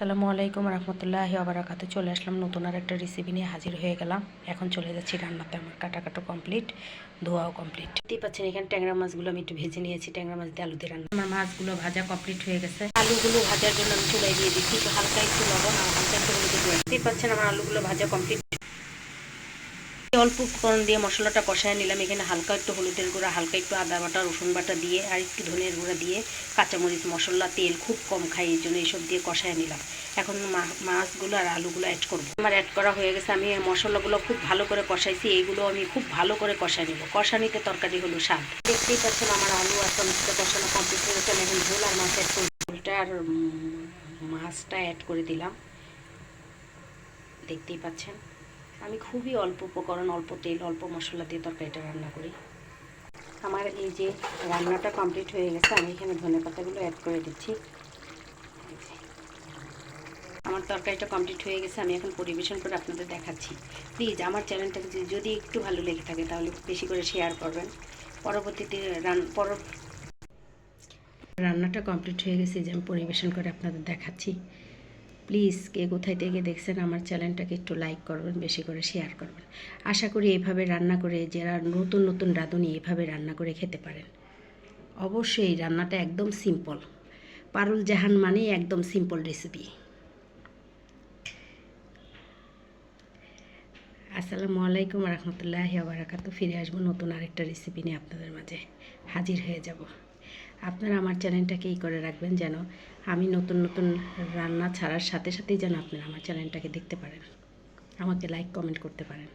আসসালামু আলাইকুম রহমতুল্লাহি ওয়া বারাকাতুহু। চলে আসলাম নতুন আর একটা রেসিপি নিয়ে হাজির হয়ে গেলাম। এখন চলে যাচ্ছি রান্নাতে। আমার কাটা কমপ্লিট, ধোয়াও কমপ্লিট। দেখতেই পাচ্ছেন এখানে ট্যাংরা মাছগুলো আমি একটু ভেজে নিয়েছি। ট্যাংরা মাছ দিয়ে আলু দিয়ে রান্না। আমার মাছগুলো ভাজা কমপ্লিট হয়ে গেছে। আলুগুলো ভাজার জন্য আমি চুলায় দিয়ে দিচ্ছি একটু হালকা একটু লবণ আর হালকা একটু হলুদ দিয়ে। দেখতেই পাচ্ছেন আমার আলুগুলো ভাজা কমপ্লিট। অল্প উপকরণ দিয়ে মশলাটা কষায় নিলাম। এখানে হালকা একটু হলুদের গুঁড়া, হালকা একটু আদা বাটা, রসুন বাটা দিয়ে আর একটু ধনিয়ার গুঁড়া দিয়ে, কাঁচামরিচ, মশলা, তেল খুব কম খাই, এই জন্য এইসব দিয়ে কষায় নিলাম। এখন মাছগুলো আর আলুগুলো অ্যাড করবো। আমার অ্যাড করা হয়ে গেছে। আমি মশলাগুলো খুব ভালো করে কষাইছি। এইগুলো আমি খুব ভালো করে কষাই নেবো। কষানিতে তরকারি হলো স্বাদ। দেখতেই পাচ্ছেন আমার আলু আর টমেটোটা কষানো কমপ্লিট হয়ে গেছে। এখন ঝোল আর মাছ অ্যাড করবো। ঝোলটা আর মাছটা অ্যাড করে দিলাম। দেখতেই পাচ্ছেন আমি খুবই অল্প উপকরণ, অল্প তেল, অল্প মশলা দিয়ে তরকারিটা রান্না করি। আমার এই যে রান্নাটা কমপ্লিট হয়ে গেছে, আমি এখানে ধনেপাতাগুলো অ্যাড করে দিচ্ছি। আমার তরকারিটা কমপ্লিট হয়ে গেছে। আমি এখন পরিবেশন করে আপনাদের দেখাচ্ছি। প্লিজ আমার চ্যানেলটাকে যদি একটু ভালো লেগে থাকে তাহলে বেশি করে শেয়ার করবেন। পরবর্তীতে রান্নাটা কমপ্লিট হয়ে গেছে, যে আমি পরিবেশন করে আপনাদের দেখাচ্ছি। প্লিজ কে কোথায় থেকে দেখছেন আমার চ্যানেলটাকে একটু লাইক করবেন, বেশি করে শেয়ার করবেন। আশা করি এইভাবে রান্না করে যারা নতুন নতুন রাঁধুনি এভাবে রান্না করে খেতে পারেন। অবশ্যই রান্নাটা একদম সিম্পল। পারুল জাহান মানেই একদম সিম্পল রেসিপি। আসসালামু আলাইকুম রহমতুল্লাহি ওয়া বারাকাতুহু। ফিরে আসবো নতুন আরেকটা রেসিপি নিয়ে আপনাদের মাঝে হাজির হয়ে যাব। আপনারা আমার চ্যানেলটাকে করে রাখবেন যেন আমি নতুন নতুন রান্না ছাড়ার সাথে সাথেই যেন আপনারা আমার চ্যানেলটাকে দেখতে পারেন, আমাকে লাইক কমেন্ট করতে পারেন।